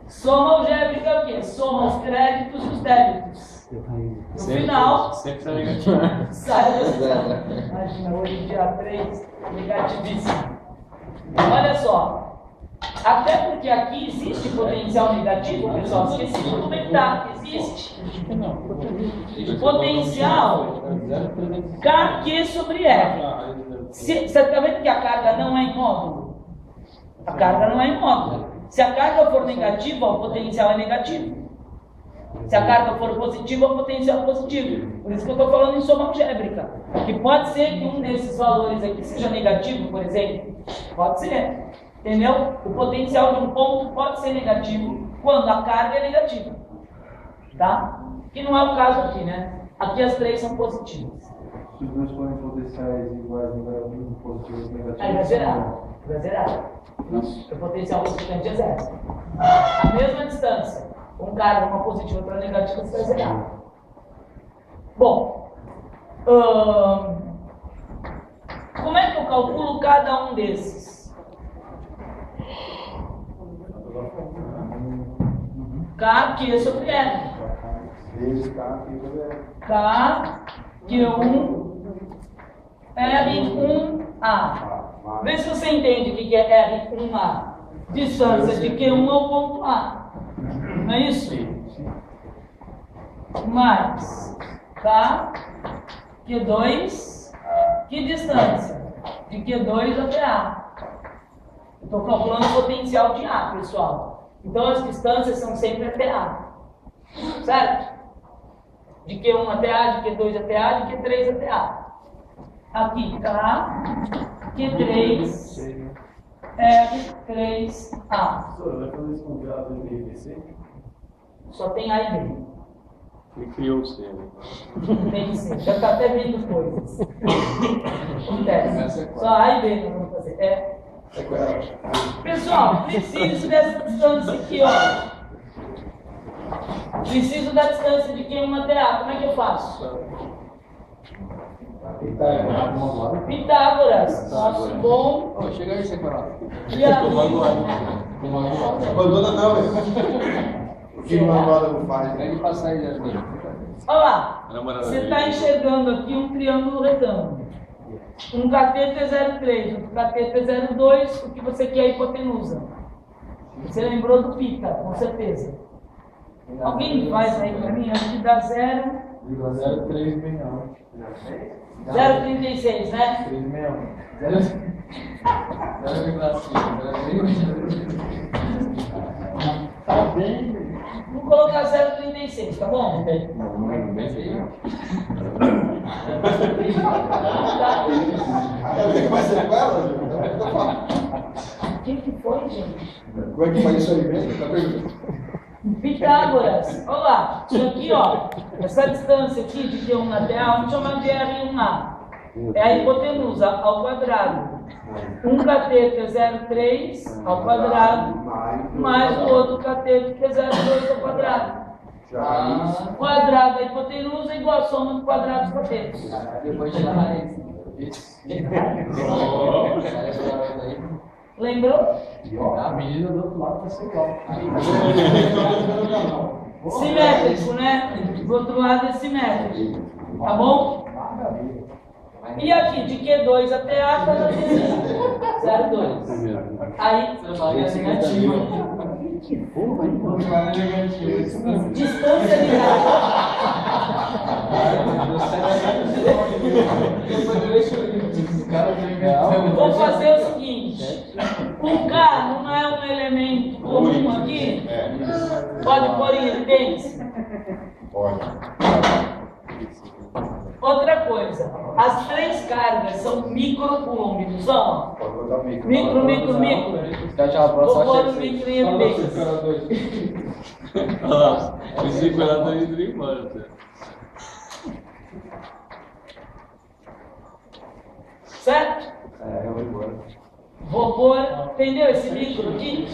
Soma algébrica é o quê? Soma os créditos e os débitos. No final, Sempre tá negativo. sai o resultado. Imagina, hoje dia 3, negativíssimo. Olha só. Até porque aqui existe potencial negativo, pessoal. Esqueci de comentar. Existe potencial KQ sobre R. Você está vendo que a carga não é em módulo? A carga não é em módulo. Se a carga for negativa, o potencial é negativo. Se a carga for positiva, o potencial é positivo. Por isso que eu estou falando em soma algébrica. Que pode ser que um desses valores aqui seja negativo, por exemplo. Pode ser. Entendeu? O potencial de um ponto pode ser negativo quando a carga é negativa. Tá? Que não é o caso aqui, né? Aqui as três são positivas. Se os dois forem potenciais iguais, um positivo e negativo. Aí vai zerar. Vai zerar. O potencial resultante é zero. A mesma distância. Um carga, uma positiva para negativa, você vai zerar. Bom. Como é que eu calculo cada um desses? KQ sobre R. KQ1 R1A. Vê se você entende o que é R1A. Distância de Q1 ao ponto A. Não é isso? Mais Q2. Que distância? De Q2 até A. Estou calculando o potencial de A, pessoal. Então as distâncias são sempre até A. Certo? De Q1 até A, de Q2 até A, de Q3 até A. Aqui, Q3, R3A. Professor, vai fazer isso com grado de BPC? Só tem A e B. Ele criou o C. Não tem C. Já está até vendo coisas. Acontece. Só A e B nós vamos fazer. Pessoal, preciso dessa distância aqui, ó. Preciso da distância de Q1 até A. Como é que eu faço? Pitágoras. Nosso bom. Chega aí, separado. E aqui. Abandona não, velho. O que uma roda não faz? Tem que passar aí, Jasmine. Olha lá. Você está enxergando aqui um triângulo retângulo. Um cateto 03, outro cateto 02, o que você quer é a hipotenusa. Você lembrou do pita, com certeza. Alguém faz aí para mim? Acho que dá 0,36, né? 0,5. Vou colocar 0,36, tá bom? Vai ser com ela? O que foi, gente? Como é que faz isso aí mesmo? Tá perguntando? Pitágoras. Olha lá, isso aqui, ó. Essa distância aqui de Q1 até A, vamos chamar de R1A. É a hipotenusa ao quadrado. Um cateto é 0,3 ao quadrado, mais o outro cateto que é 0,2 ao quadrado. Quadrado da hipotenusa é igual a soma do quadrado dos catetos. Depois de raiz. Lembrou? A medida do outro lado vai ser igual. Simétrico, né? Do outro lado é simétrico. Tá bom? E aqui, de Q2 até A, está na 0,2. Aí, você fala que é negativo. Distância negativa. Vou fazer o seguinte. O K não é um elemento comum aqui? Pode pôr em evidência? Pode. Outra coisa, as três cargas são microcoulomb, não são? Pode botar o micro. Micro. Vou pôr o micro em evidência. Olha lá, esse curador indo embora. Certo? Eu vou embora. Vou pôr, entendeu esse micro aqui?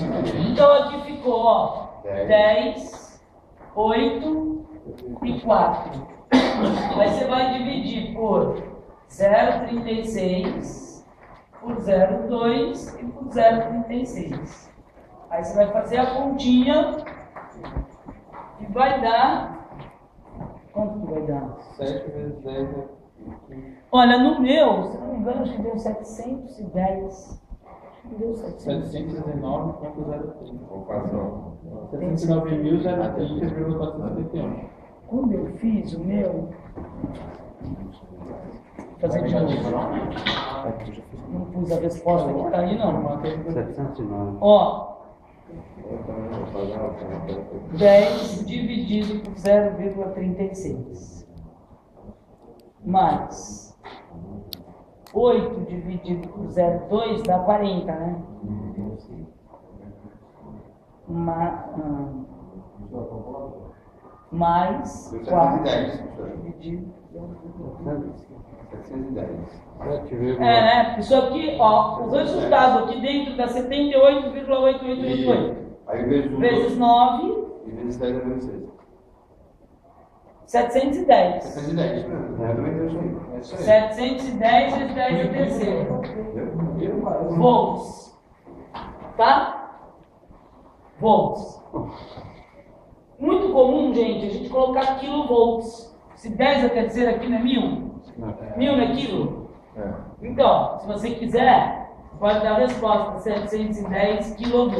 Então aqui ficou, ó, 10, 8 e 4. Aí você vai dividir por 0,36, por 0,2 e por 0,36. Aí você vai fazer a continha e vai dar... Quanto que vai dar? 7 vezes 10 é... Olha, no meu, se não me engano, acho que deu 710. Deu 719,03. Ocupação. 709.030,471. Quando eu fiz o meu... Fazer de novo. Não pus a resposta que tá aí, não. 709. Ó, 10 dividido por 0,36. Mais 8 dividido por 0,2 dá 40, né? Mais 4 dividido por 710. né? Isso aqui, ó, o resultado aqui dentro dá 78,8888. Aí vezes Vezes 9, e vezes 10 é vezes 6. 710. 710. Eu também tenho isso aí. 710 vezes 10 é terceiro. Volts. Tá? Volts. Muito comum, gente, a gente colocar kilovolts. Se 10 é terceira aqui não é 1000? 1000 não é quilo? Então, se você quiser, pode dar a resposta 710 kV.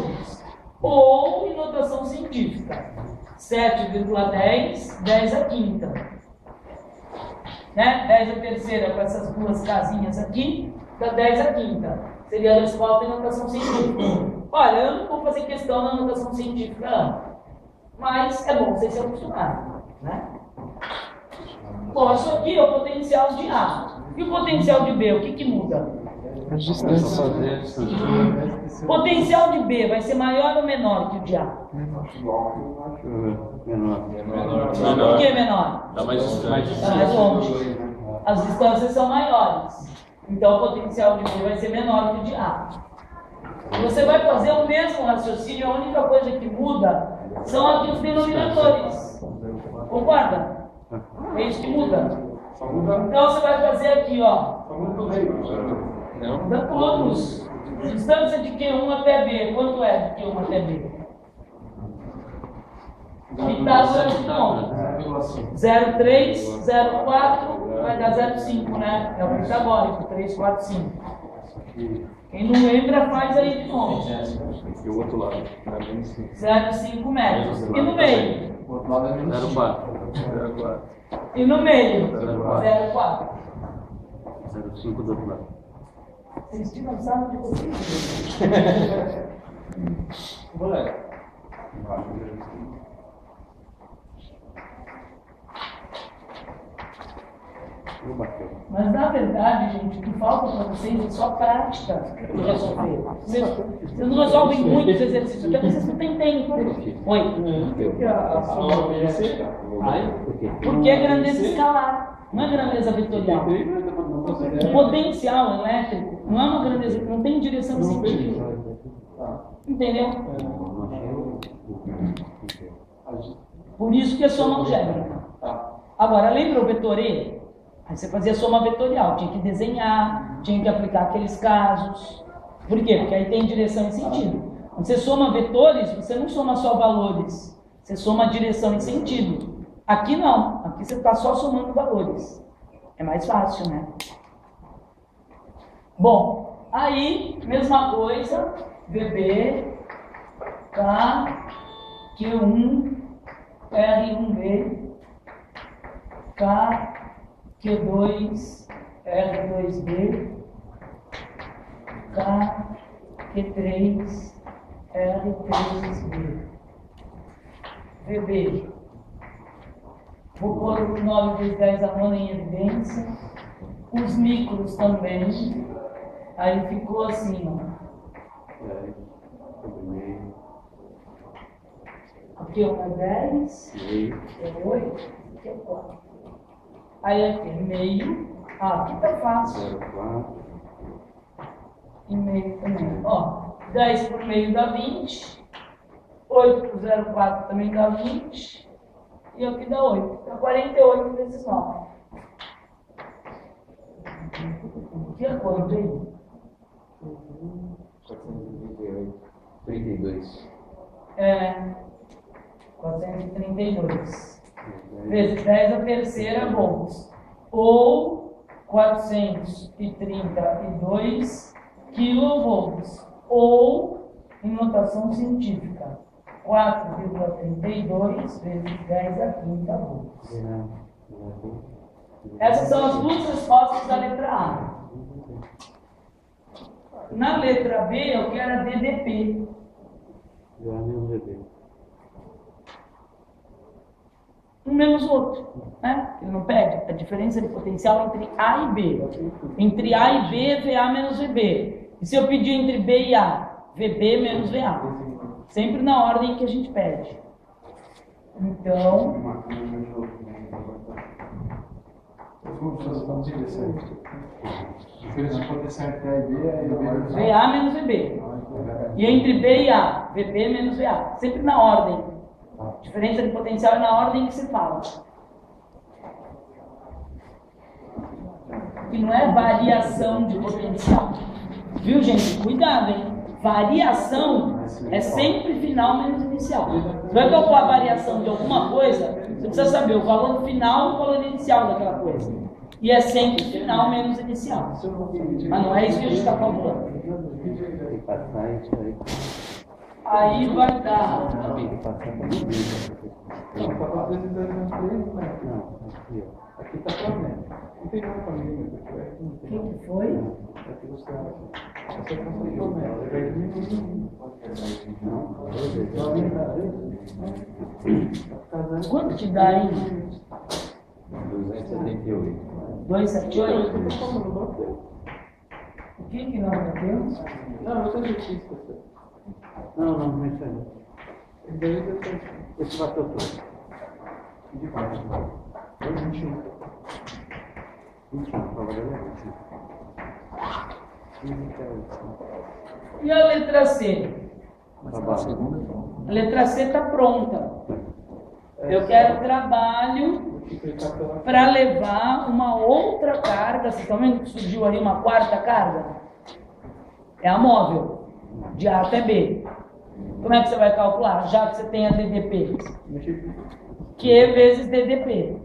Ou em notação científica, 7,10, 10 a quinta. Né? 10 a terceira com essas duas casinhas aqui, dá 10 a quinta. Seria a resposta em notação científica. Olha, eu não vou fazer questão na notação científica, não. Mas é bom vocês se acostumarem, né? Bom, isso aqui é o potencial de A. E o potencial de B, o que muda? As distâncias. Potencial de B vai ser maior ou menor que o de A? Menor. Por que menor? Dá mais distante. Está mais longe. As distâncias são maiores. Então o potencial de B vai ser menor que o de A. Você vai fazer o mesmo raciocínio, a única coisa que muda são aqui os denominadores. Concorda? É isso que muda. Então você vai fazer aqui, ó. Muda todos. Distância de Q1 até B. Quanto é de Q1 até B? E tá durante como? 0,3, 0,4, vai dar 0,5, né? É o pitagórico, 3, 4, 5. Quem não lembra, faz aí de novo. E o outro lado. 0,5 metros. E no meio? 0,4. E no meio? 0,4. 05 do outro lado. Vocês tiram sarro de vocês. Moleque. Mas na verdade, gente, o que falta para vocês é só prática de resolver. Vocês não resolvem muitos exercícios, porque vocês não têm tempo. Oi? Porque é grandeza escalar, não é grandeza vetorial. O potencial elétrico não é uma grandeza, não tem direção científica. Entendeu? Por isso que é soma algébrica. Agora, lembra o vetor E? Aí você fazia soma vetorial, tinha que desenhar, tinha que aplicar aqueles casos. Por quê? Porque aí tem direção e sentido. Quando você soma vetores, você não soma só valores, você soma direção e sentido. Aqui não, aqui você está só somando valores. É mais fácil, né? Bom, aí, mesma coisa, VB, K, Q1, R1B, K, Q2, R2B, K, Q3, R3B. VB. Vou pôr o 9 vezes 10 a nona em evidência. Os micros também. Aí ficou assim, ó. Aqui é 10, é 8, aqui é 4. Aí aqui, meio. Ah, aqui tá fácil. e meio também. Ó, 10 por meio dá 20. 8 por 0,4 também dá 20. E aqui dá 8. Então 48 vezes 9. Que é quanto aí? 32. 432. Vezes 10 a terceira volts. Ou 432 kilovolts. Ou, em notação científica, 4,32 vezes 10 a quinta volts. Essas são as duas respostas da letra A. Na letra B, eu quero a DDP. Um menos o outro, né? Ele não pede a diferença de potencial entre A e B. Entre A e B, VA menos VB. E se eu pedir entre B e A? VB menos VA. Sempre na ordem que a gente pede. Então... Vamos dizer diferença de potencial entre A e B é VA menos VB. E entre B e A, VB menos VA. Sempre na ordem. Diferença de potencial é na ordem que se fala. Que não é variação de potencial. Viu, gente? Cuidado, hein? Variação é sempre final menos inicial. Você vai calcular a variação de alguma coisa, você precisa saber o valor final e o valor inicial daquela coisa. E é sempre final menos inicial. Mas não é isso que a gente está calculando. Aí vai dar. Aqui está problema. Não tem nada para mim. O que foi? Aqui você conseguiu, né? Quanto te dá aí? 278. 278? O que nós temos? Não, eu sou justiça. Não, não é isso aí. Esse bateu todo. De baixo. 21. 21, para valer 21. E a letra C? Tá bom. A letra C está pronta. Eu quero trabalho para levar uma outra carga. Vocês estão vendo que surgiu aí uma quarta carga? É a móvel, de A até B. Como é que você vai calcular? Já que você tem a DDP. Q vezes DDP.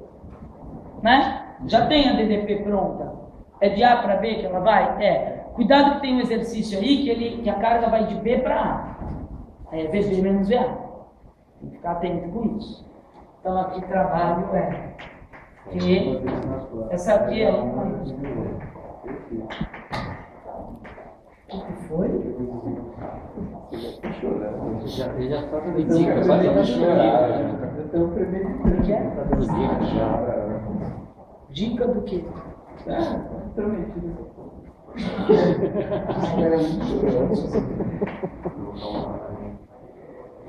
Né? Já tem a DDP pronta. É de A para B que ela vai? É. Cuidado que tem um exercício aí que a carga vai de B para A. Aí é VB menos VA. Tem que ficar atento com isso. Então aqui trabalho é que essa aqui é uma. O que foi? Ele já sabe de Dica, dica. vai chorar. Eu O que é? Dica do quê? Prometido.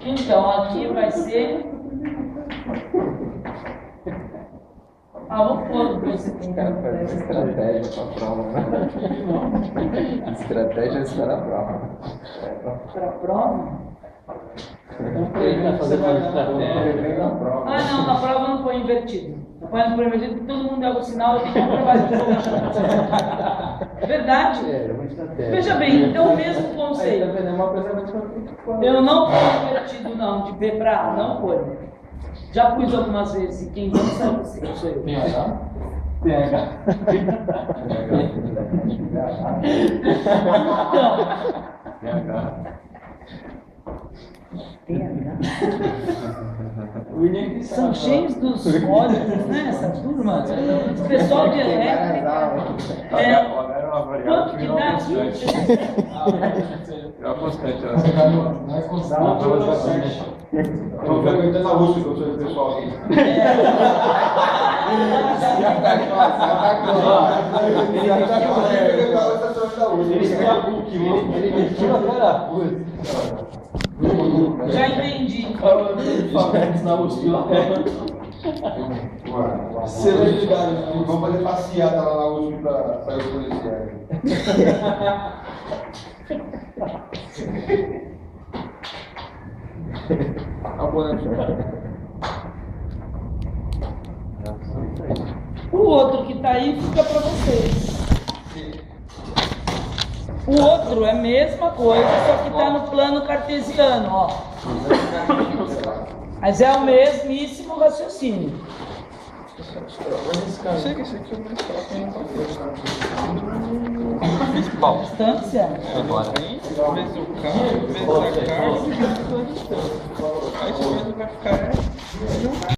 Então aqui vai ser. Vou pôr para esse aqui. Cara, faz estratégia pra prova, né? Estratégia está na prova. Para a prova? Ele vai fazer uma estratégia. Na prova. Não, na prova não põe invertido. Não põe invertido porque todo mundo dá o sinal, eu tenho que trabalhar de novo. Verdade? É uma estratégia. Veja bem, então o mesmo conceito. Tá vendo? É uma coisa muito Eu não ponho invertido não, de B para A, não ponho. Já pus algumas vezes, e quem não sabe que sou eu. PH. Então, são cheios dos códigos, né, essa turma? O pessoal de elétrica. Quanto que dá aqui? É constante, ela Nós constamos. Estou frequentando a USP, que eu sou esse pessoal aqui. Ele vestiu a carapuça. Já entendi. Vamos fazer passeada lá na USP pra sair os policiais. O outro que tá aí fica para vocês. O outro é a mesma coisa, só que tá no plano cartesiano, ó. Mas é o mesmíssimo raciocínio. Chega, esse aqui é mais fraco, eu não tô Distância? Agora. Vezes o carro, vezes a carga, vezes a distância. Aí esse vezes vai ficar